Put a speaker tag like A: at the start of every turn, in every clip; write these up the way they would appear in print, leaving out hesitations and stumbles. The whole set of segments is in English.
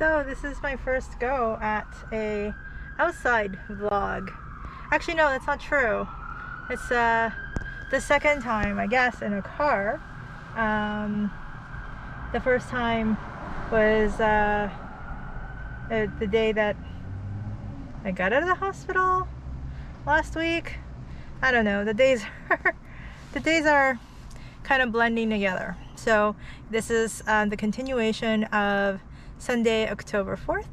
A: So this is my first go at a outside vlog. Actually, no, that's not true. It's the second time, I guess, in a car. The first time was the day that I got out of the hospital last week. I don't know. The days are kind of blending together. So this is the continuation of Sunday, October 4th,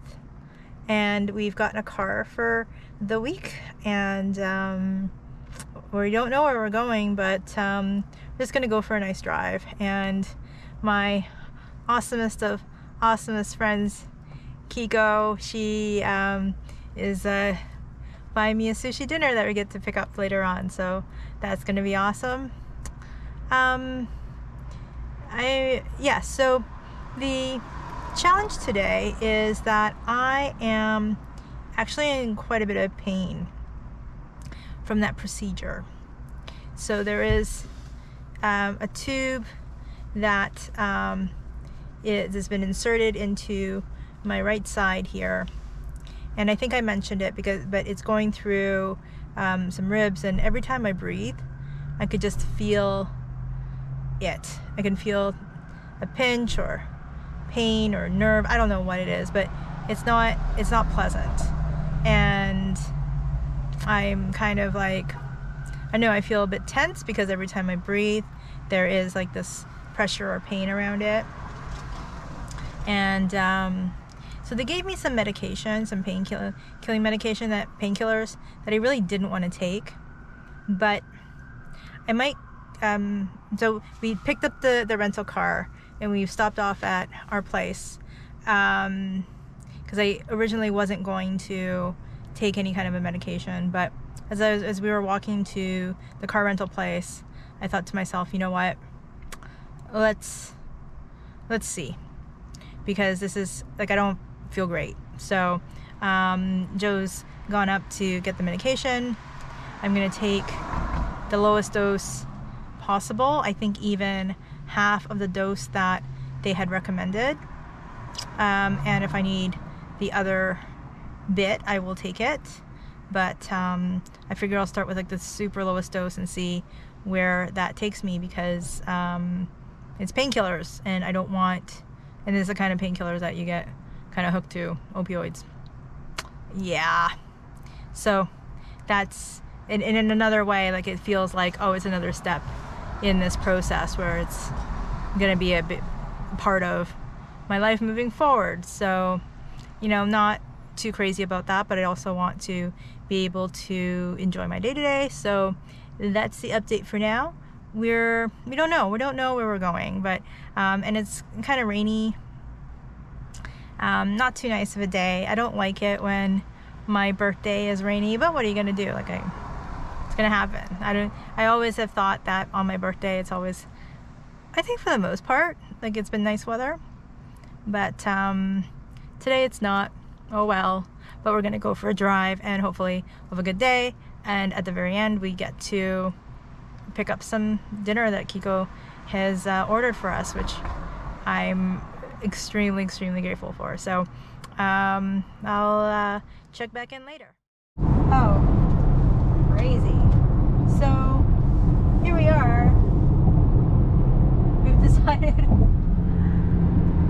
A: and we've gotten a car for the week, and we don't know where we're going, but we're just gonna go for a nice drive. And my awesomest of awesomest friends, Kiko, she is buying me a sushi dinner that we get to pick up later on, so that's gonna be awesome. So the challenge today is that I am actually in quite a bit of pain from that procedure. So there is a tube that has been inserted into my right side here, and I think I mentioned it but it's going through some ribs, and every time I breathe I could just feel it. I can feel a pinch or pain or nerve. I don't know what it is, but it's not pleasant. And I'm kind of like, I know I feel a bit tense because every time I breathe there is like this pressure or pain around it. And so they gave me some medication, some killing medication, painkillers that I really didn't want to take, but I might. So we picked up the rental car and we've stopped off at our place because I originally wasn't going to take any kind of a medication, but as we were walking to the car rental place, I thought to myself, you know what, let's see, because this is like, I don't feel great. So Joe's gone up to get the medication. I'm gonna take the lowest dose possible. I think even half of the dose that they had recommended, and if I need the other bit I will take it, but I figure I'll start with like the super lowest dose and see where that takes me, because it's painkillers and I don't want, and it's the kind of painkillers that you get kind of hooked to, opioids. Yeah, so that's in another way, like it feels like, oh, it's another step in this process where it's gonna be a bit part of my life moving forward. So, you know, I'm not too crazy about that, but I also want to be able to enjoy my day to day. So that's the update for now. We don't know where we're going, but and it's kind of rainy, not too nice of a day. I don't like it when my birthday is rainy, but what are you gonna do? Like, it's gonna happen. I always have thought that on my birthday it's always, I think for the most part, like it's been nice weather, but today it's not. Oh well, but we're gonna go for a drive and hopefully we'll have a good day, and at the very end we get to pick up some dinner that Kiko has ordered for us, which I'm extremely grateful for. So I'll check back in later. Oh, crazy. So here we are. We've decided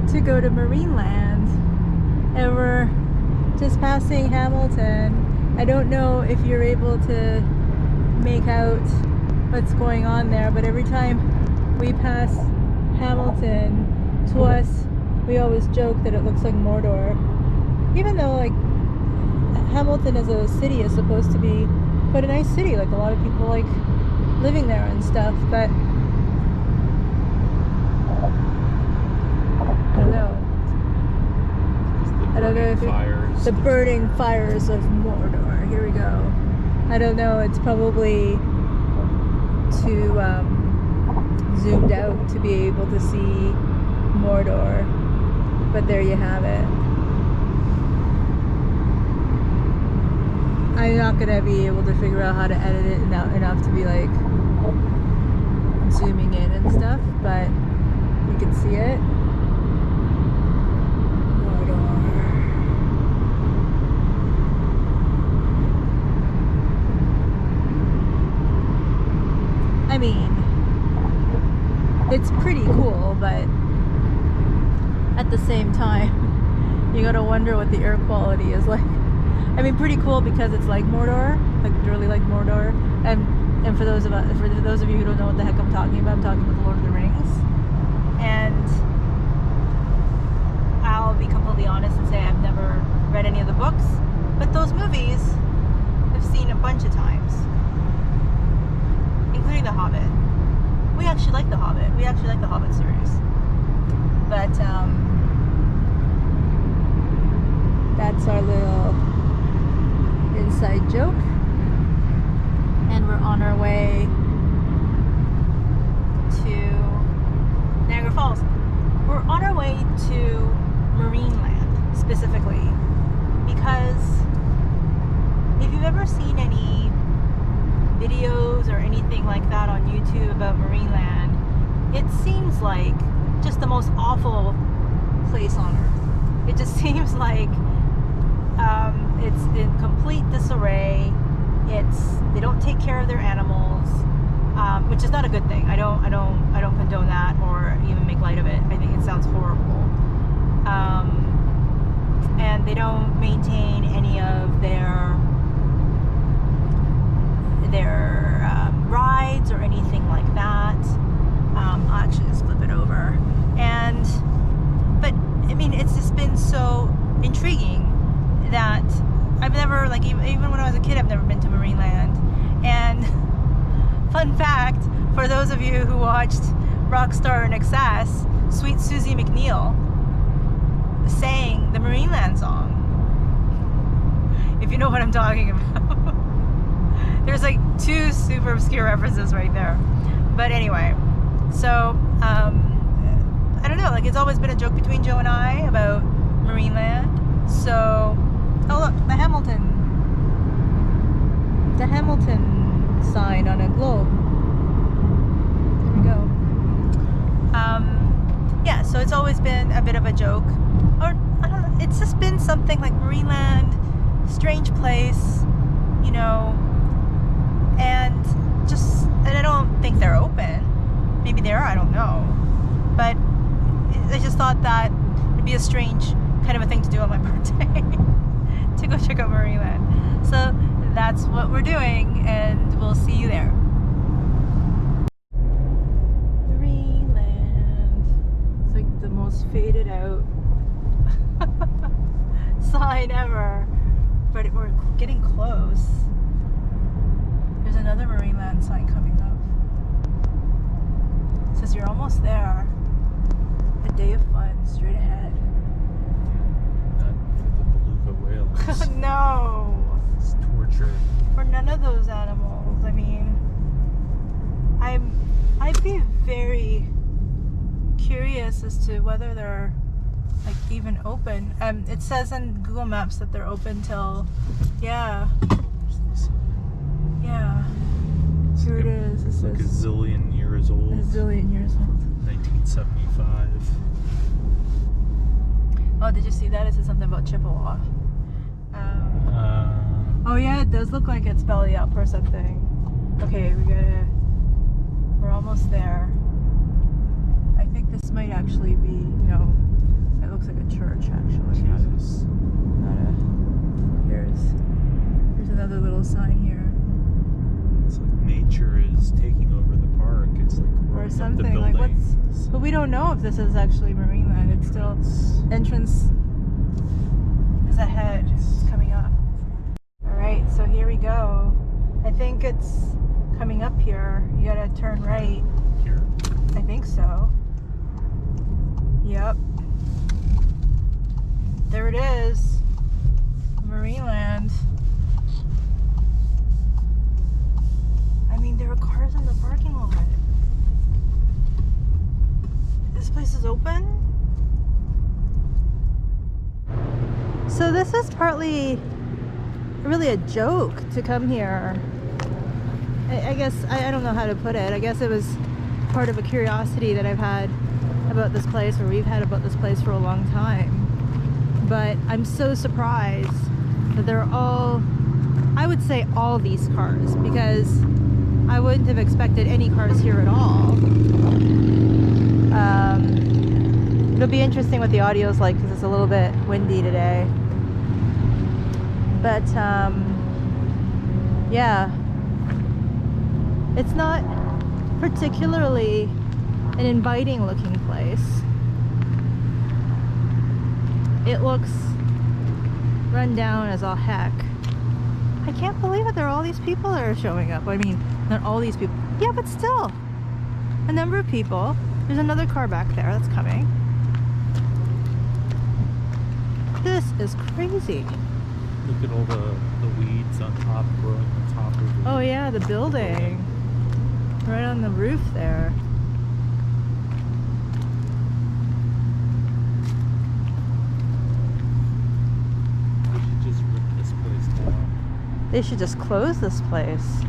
A: to go to Marineland, and we're just passing Hamilton. I don't know if you're able to make out what's going on there, but every time we pass Hamilton, to us, we always joke that it looks like Mordor, even though like Hamilton as a city is supposed to be quite a nice city. Like a lot of people like living there and stuff, but I don't know if the burning fires of Mordor. Here we go. I don't know. It's probably too zoomed out to be able to see Mordor, but there you have it. I'm not gonna be able to figure out how to edit it enough to be like zooming in and stuff, but you can see it. Mordor. at the same time, you gotta wonder what the air quality is like. I mean, pretty cool because it's like Mordor, like really like Mordor. And for those of you who don't know what the heck I'm talking about the Lord of the Rings. And I'll be completely honest and say I've never read any of the books, but those movies I've seen a bunch of times, including The Hobbit. We actually like The Hobbit. We actually like the Hobbit series. But that's our little inside joke. And we're on our way to Niagara Falls. We're on our way to Marineland, specifically, because if you've ever seen any videos or anything like that on YouTube about Marineland, it seems like just the most awful place on earth. It just seems like it's in complete disarray. They don't take care of their animals, which is not a good thing. I don't condone that or even make light of it. I think it sounds horrible. And they don't maintain any of their rides or anything like that. I'll actually just flip it over. But I mean, it's just been so intriguing that I've never, like, even when I was a kid, I've never been to Marineland. And fun fact, for those of you who watched Rockstar in Excess, Sweet Susie McNeil sang the Marineland song. If you know what I'm talking about. There's like two super obscure references right there. But anyway, so I don't know, like, it's always been a joke between Joe and I about Marineland. So, oh look, the Hamilton sign on a globe. There we go. Yeah, so it's always been a bit of a joke, or I don't know, it's just been something like Marineland, strange place, you know, and I don't think they're open. Maybe they are, I don't know. But I just thought that it'd be a strange kind of a thing to do on my birthday, to go check out Marineland. So that's what we're doing, and we'll see you there. Marineland. It's like the most faded out sign ever. But we're getting close. There's another Marineland sign coming up. It says you're almost there. A day of fun straight ahead.
B: Not for the beluga whales.
A: No.
B: It's torture.
A: For none of those animals. I mean, I'd be very curious as to whether they're like even open. It says in Google Maps that they're open till, yeah. Yeah. Here it is.
B: It's like a zillion years old.
A: A zillion years old.
B: 1975.
A: Oh, did you see that? It said something about Chippewa. Oh yeah, it does look like it's belly up or something. Okay, we're almost there. I think this might actually be, no, it looks like a church actually.
B: Jesus.
A: Here's another little sign here.
B: It's like nature is taking over the park. It's like
A: or something like but we don't know if this is actually Marineland. It's still entrance is ahead. It's coming up. Alright, so here we go. I think it's coming up here. You gotta turn right.
B: Here?
A: I think so. Yep. There it is. Marineland. I mean, there are cars in the parking lot. This place is open? So this is partly really a joke to come here. I guess, I don't know how to put it. I guess it was part of a curiosity that I've had about this place, or we've had about this place for a long time. But I'm so surprised that they're all, I would say all these cars, because I wouldn't have expected any cars here at all. It'll be interesting what the audio is like because it's a little bit windy today. But yeah, it's not particularly an inviting looking place. It looks run down as all heck. I can't believe it. There are all these people that are showing up. I mean, not all these people. Yeah, but still, a number of people. There's another car back there that's coming. This is crazy.
B: Look at all the weeds on top, growing on top of the
A: Oh yeah, the building. Right on the roof there.
B: They should just rip this place down.
A: They should just close this place.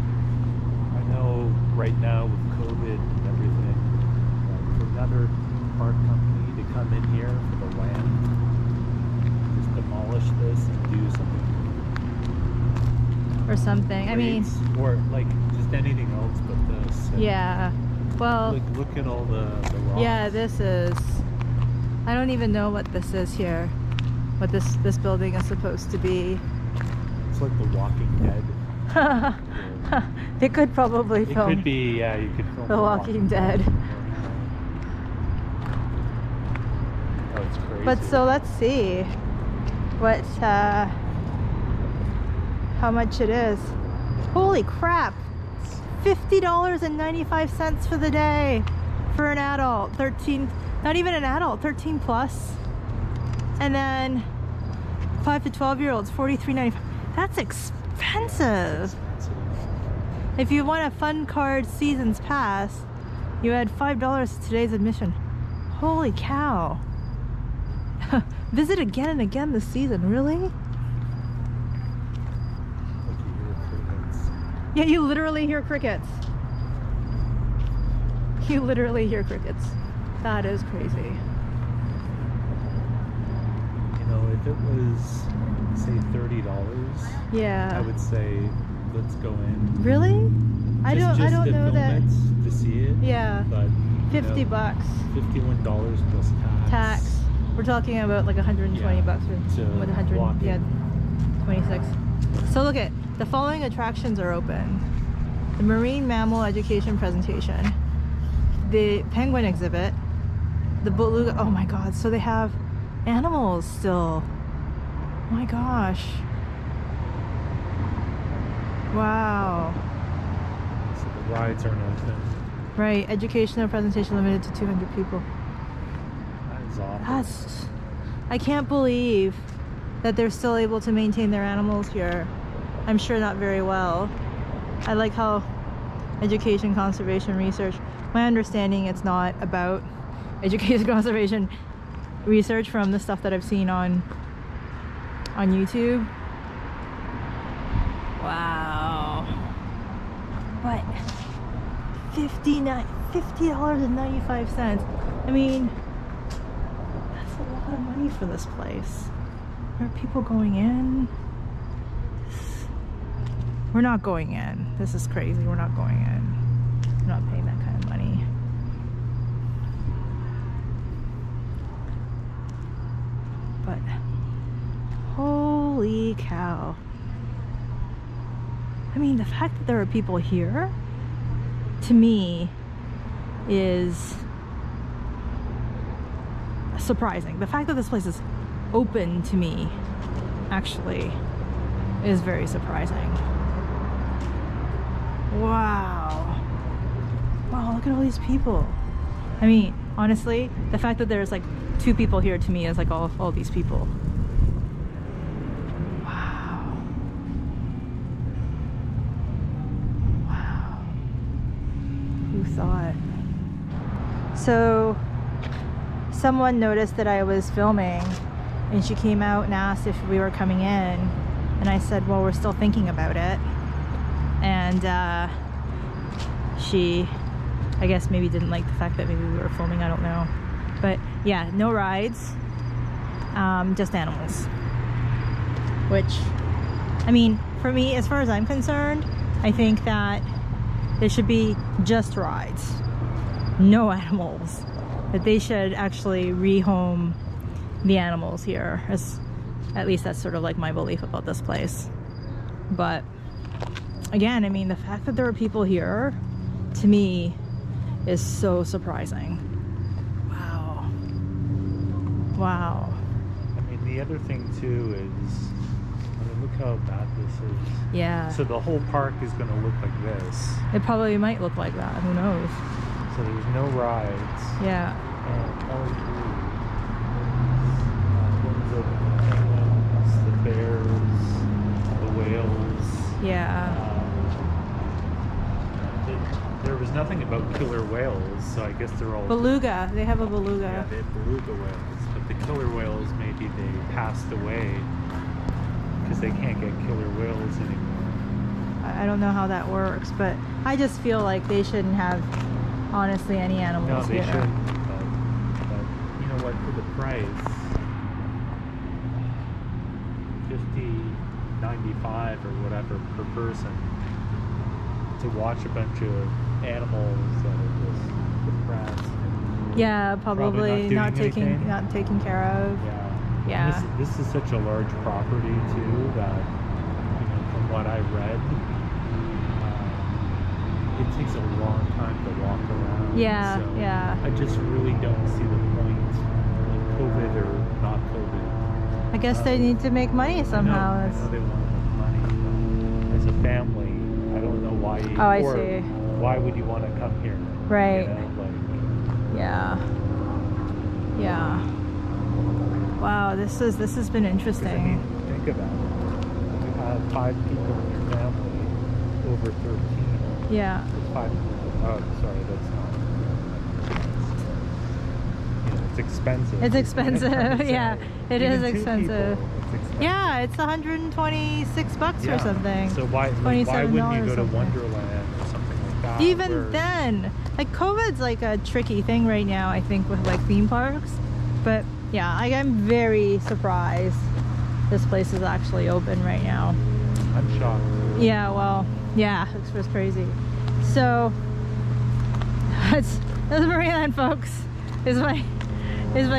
B: I know right now with COVID and everything, for another park company to come in here for the land, just demolish this and do something.
A: Or something. I mean,
B: or like just anything else but this. And
A: yeah. Well,
B: like look at all the rocks.
A: yeah, this is, I don't even know what this is here. What this building is supposed to be.
B: It's like The Walking Dead.
A: They could probably
B: It
A: film
B: could be, yeah, you could film
A: The Walking Dead.
B: Oh, it's crazy.
A: But so let's see what how much it is. Holy crap! $50.95 for the day for an adult. 13, not even an adult, 13 plus. And then 5 to 12-year-olds, $43.95. That's expensive. If you want a Fun Card Seasons Pass, you add $5 to today's admission. Holy cow. Visit again and again this season, really? Yeah, you literally hear crickets. You literally hear crickets. That is crazy.
B: You know, if it was, say, $30,
A: Yeah.
B: I would say, let's go in.
A: Really? I don't
B: to
A: know
B: film
A: that.
B: it, to see it.
A: Yeah.
B: But
A: 50 bucks.
B: $51 plus tax.
A: Tax. We're talking about like 120
B: Yeah.
A: bucks or
B: To
A: with 100.
B: walk in.
A: Yeah. 26. So look at the following attractions are open: the marine mammal education presentation, the penguin exhibit, the beluga. Oh my god! So they have animals still. Oh my gosh! Wow.
B: So the rides aren't open.
A: Right. Educational presentation limited to 200 people.
B: That is awful.
A: I can't believe that they're still able to maintain their animals here. I'm sure not very well. I like how education, conservation, research. My understanding, it's not about education, conservation, research from the stuff that I've seen on YouTube. Wow. But $50.95. I mean, that's a lot of money for this place. Are people going in? We're not going in. This is crazy. We're not going in. I'm not paying that kind of money. But holy cow. I mean, the fact that there are people here, to me, is surprising. The fact that this place is open to me, actually, is very surprising. Wow. Wow, look at all these people. I mean, honestly, the fact that there's like 2 people here to me is like all these people. Wow. Wow. Who thought? So, someone noticed that I was filming and she came out and asked if we were coming in, and I said, well, we're still thinking about it. And she, I guess, maybe didn't like the fact that maybe we were filming, I don't know. But yeah, no rides, just animals. Which, I mean, for me, as far as I'm concerned, I think that there should be just rides, no animals. that they should actually rehome the animals here. At least that's sort of like my belief about this place. But again, I mean, the fact that there are people here, to me, is so surprising. Wow. Wow.
B: I mean, the other thing too is, I mean, look how bad this is.
A: Yeah.
B: So the whole park is going to look like this.
A: It probably might look like that. Who knows?
B: So there's no rides.
A: Yeah.
B: And all you do is the bears, the whales.
A: Yeah.
B: There was nothing about killer whales, so I guess they're all...
A: Beluga. They have a beluga.
B: Yeah, they have beluga whales. But the killer whales, maybe they passed away because they can't get killer whales anymore.
A: I don't know how that works, but I just feel like they shouldn't have, honestly, any animals
B: No, they
A: here.
B: shouldn't. But you know what? For the price, $50.95 or whatever per person, to watch a bunch of animals that are just depressed. And
A: Yeah, probably not taking care of.
B: Yeah.
A: Yeah.
B: And this is such a large property too that, you know, from what I read, it takes a long time to walk around.
A: Yeah,
B: so
A: yeah.
B: I just really don't see the point, like COVID or not COVID.
A: I guess they need to make money somehow.
B: I know they want to make money, but as a family, I don't know why.
A: Oh, I see.
B: Why would you want to come here?
A: Right.
B: You know, like,
A: Yeah. Yeah. Wow, this has been interesting.
B: I mean, think about it. You have 5 people in your family over 13.
A: Yeah.
B: It's 5 people. Oh, sorry, that's not. You know, it's expensive.
A: It's expensive. Yeah, it is
B: Even 2
A: expensive.
B: people, it's expensive.
A: Yeah, it's $126 or something.
B: So why wouldn't you go to
A: $27
B: Wonderland or something like that?
A: Even then, like COVID's like a tricky thing right now, I think, with like theme parks. But yeah, I'm very surprised this place is actually open right now.
B: I'm shocked.
A: Yeah, well, yeah, it's just crazy. So that's Marineland, folks. Is my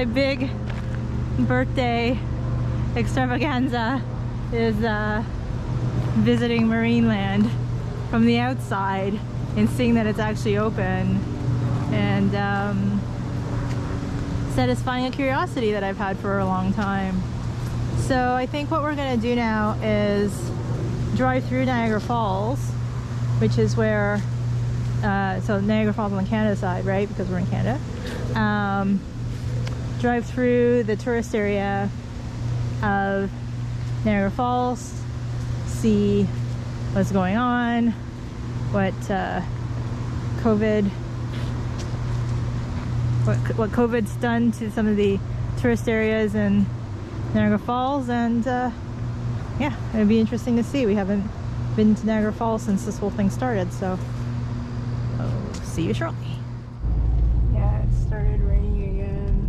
A: big birthday extravaganza is visiting Marineland from the outside and seeing that it's actually open, and satisfying a curiosity that I've had for a long time. So I think what we're gonna do now is drive through Niagara Falls, which is where so Niagara Falls on the Canada side, right, because we're in Canada. Drive through the tourist area of Niagara Falls, see what's going on, what COVID's done to some of the tourist areas in Niagara Falls, and yeah, it'd be interesting to see. We haven't been to Niagara Falls since this whole thing started, so I'll see you shortly. Yeah, it started raining again.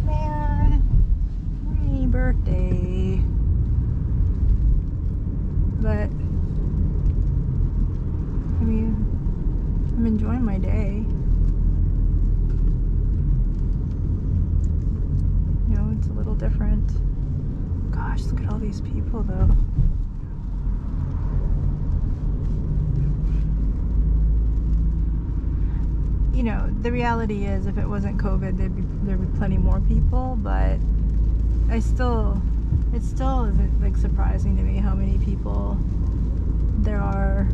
A: Man, rainy birthday. But I mean, I'm enjoying my day. You know, it's a little different. Gosh, look at all these people though. You know, the reality is, if it wasn't COVID, there'd be plenty more people, but it still isn't like surprising to me how many people there are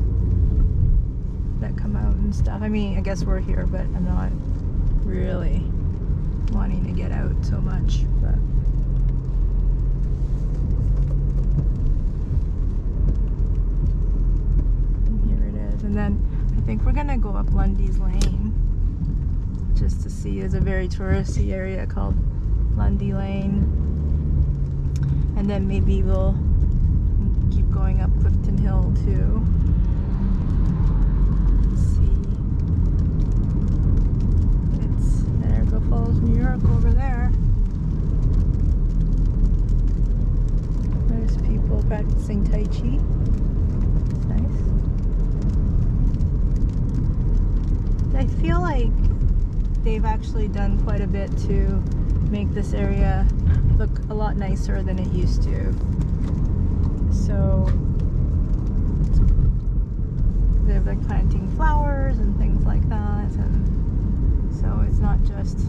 A: that come out and stuff. I mean, I guess we're here, but I'm not really wanting to get out so much, but here it is. And then I think we're gonna go up Lundy's Lane just to see. It's a very touristy area called Lundy Lane, and then maybe we'll keep going up Clifton Hill too. Let's see, it's Niagara Falls, New York over there. There's people practicing Tai Chi. Nice. I feel like they've they've actually done quite a bit to make this area look a lot nicer than it used to. So they're like planting flowers and things like that, and so it's not just,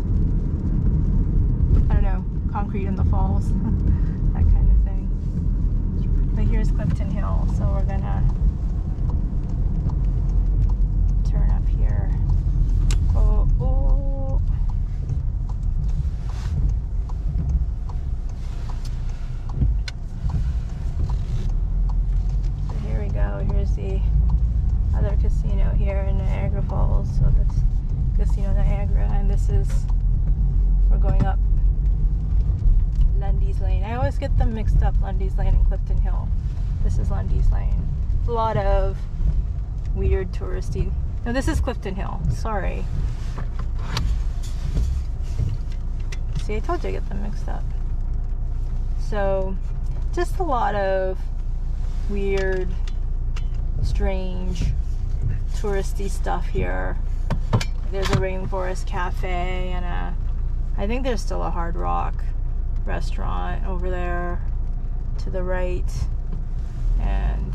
A: I don't know, concrete in the falls, that kind of thing. But here's Clifton Hill, so we're gonna turn up here. Oh, oh. So here we go. Here's the other casino here in Niagara Falls. So that's Casino Niagara, and this is, we're going up Lundy's Lane. I always get them mixed up, Lundy's Lane and Clifton Hill. This is Lundy's Lane. A lot of weird touristy. No, this is Clifton Hill. Sorry. See, I told you I get them mixed up. So, just a lot of weird, strange, touristy stuff here. There's a rainforest cafe and I think there's still a Hard Rock restaurant over there to the right, and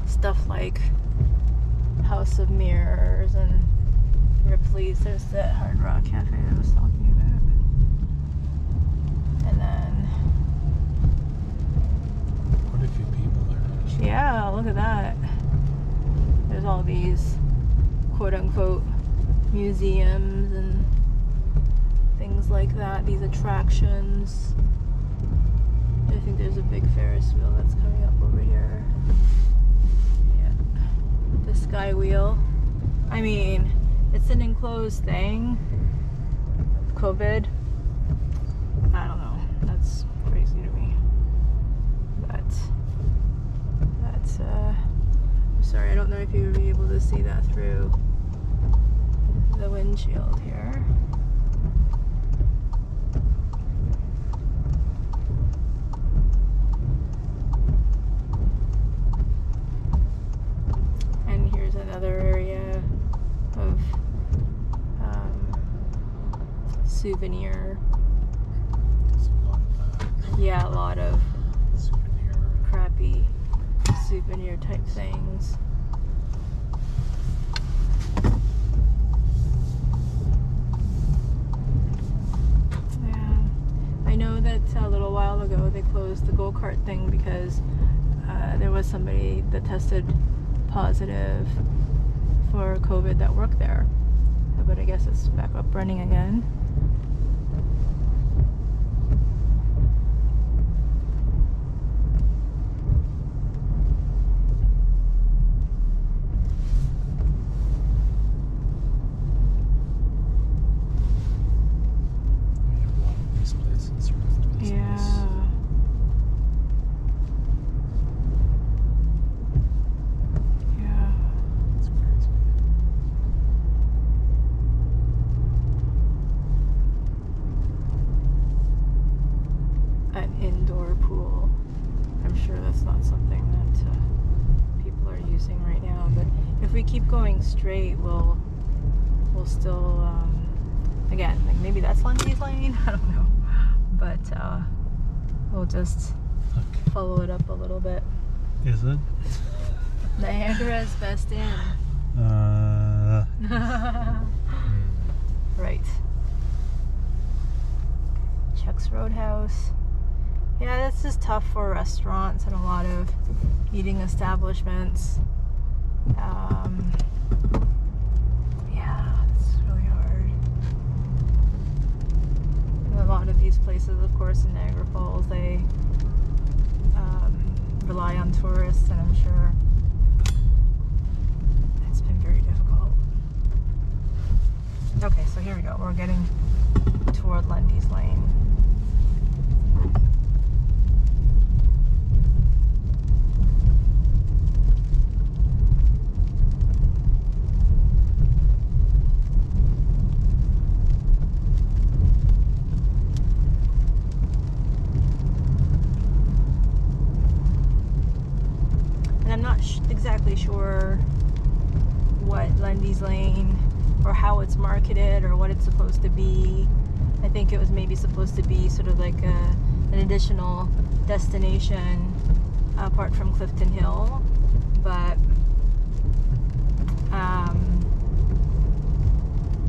A: stuff like House of Mirrors and Ripley's. There's that Hard Rock cafe that I was talking about, and then
B: Quite a few people there.
A: yeah, look at that. There's all these quote-unquote museums and things like that, these attractions. I think there's a big Ferris wheel that's coming up over here. Yeah. The Sky Wheel. I mean, it's an enclosed thing. COVID. I don't know. That's crazy to me. But that's I'm sorry, I don't know if you would be able to see that through the windshield here. And here's another area of souvenir.
B: There's a lot of that.
A: Yeah, a lot of
B: Souvenir.
A: crappy souvenir type things. Yeah, I know that a little while ago they closed the go-kart thing because there was somebody that tested positive for COVID that worked there, but I guess it's back up running again.
B: We have a lot of these places around business.
A: Yeah. Yeah.
B: It's crazy.
A: An indoor pool. I'm sure that's not something that people are using right now, but if we keep going straight, we'll still again, like maybe that's Lundy's Lane. I don't know, but we'll just
B: Okay.
A: follow it up a little bit.
B: Is it?
A: Niagara's best in. Right. Chuck's Roadhouse. Yeah, this is tough for restaurants and a lot of eating establishments. Yeah, it's really hard. And a lot of these places, of course, in Niagara Falls, they rely on tourists, and I'm sure it's been very difficult. Okay, so here we go. We're getting toward Lundy's Lane. And I'm not exactly sure what Lundy's Lane or how it's marketed or what it's supposed to be. I think it was maybe supposed to be sort of like an additional destination apart from Clifton Hill, but I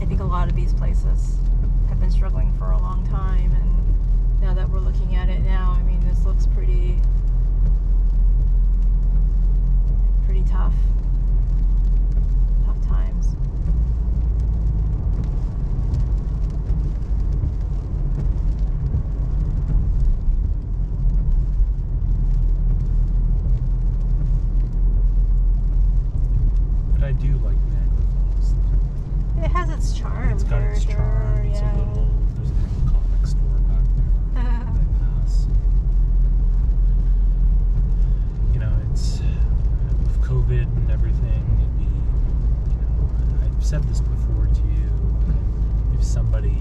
A: think a lot of these places have been struggling for a long time, and now that we're looking at it now, I mean, this looks pretty tough times.
B: But I do like Niagara Falls.
A: It has its charm.
B: It's got its charm. It's
A: yeah.
B: there's a little comic store back there that I pass. You know, it's with COVID and everything, it'd be, you know, I've said this before to you, if somebody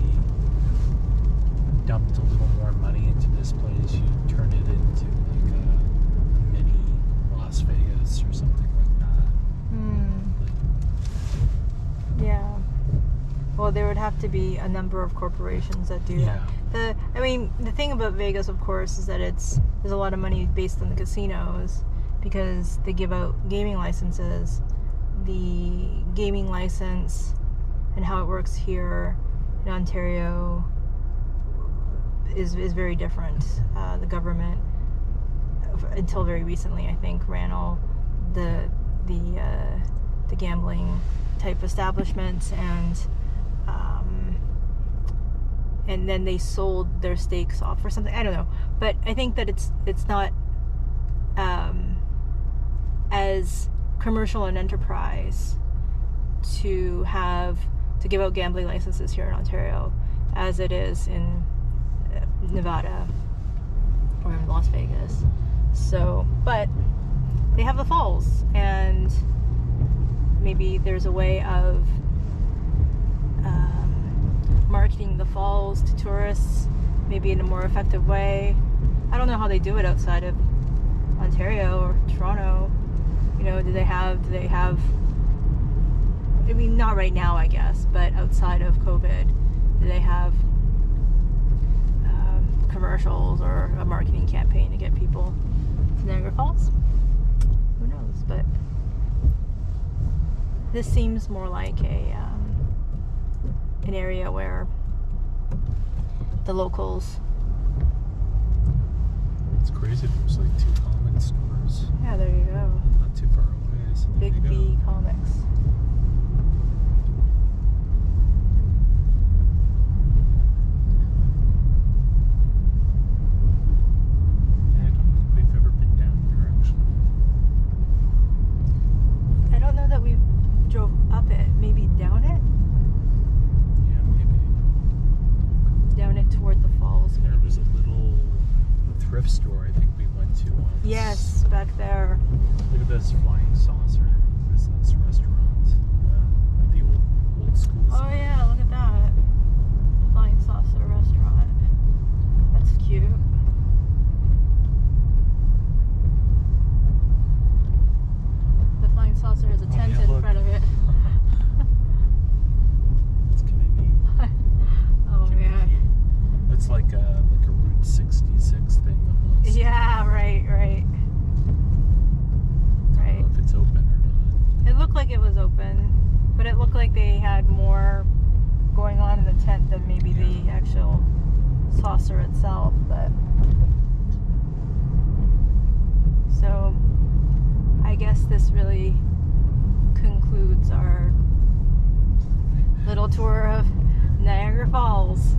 B: dumped a little more money into this place, you'd turn it into like a mini Las Vegas or something like that.
A: Yeah. Well, there would have to be a number of corporations that do
B: Yeah.
A: that. The thing about Vegas, of course, is that there's a lot of money based on the casinos because they give out gaming licenses. The gaming license and how it works here in Ontario is very different. The government, until very recently, I think, ran all the gambling type establishments, and then they sold their stakes off or something. I don't know, but I think that it's not as commercial an enterprise to give out gambling licenses here in Ontario as it is in Nevada or in Las Vegas. So, but they have the falls, and maybe there's a way of marketing the falls to tourists, maybe in a more effective way. I don't know how they do it outside of Ontario or Toronto. You know, do they have, I mean, not right now, I guess, but outside of COVID, do they have commercials or a marketing campaign to get people to Niagara Falls? Who knows? But this seems more like an area where the locals.
B: It's crazy. There's like 2 comic stores
A: Yeah, there you go.
B: not too far away. So there
A: Big
B: you go.
A: B Comics.
B: Yeah, I don't think we've ever been down here actually.
A: I don't know that we drove up it. Maybe down it?
B: Yeah, maybe.
A: Down it toward the falls,
B: There
A: maybe.
B: was a little thrift store I think we went to once.
A: Yes, back there.
B: Look at this flying saucer. This restaurant. The old school.
A: Oh yeah, look at that. Flying Saucer restaurant. That's cute. The Flying Saucer has a
B: Oh,
A: tent
B: yeah,
A: in
B: look.
A: front of it.
B: That's kind of neat.
A: Oh man.
B: It's like a Route 66 thing almost.
A: Yeah, right.
B: I don't know if it's open or not.
A: It looked like it was open, but it looked like they had more going on in the tent than maybe the actual saucer itself. But so I guess this really concludes our little tour of Niagara Falls.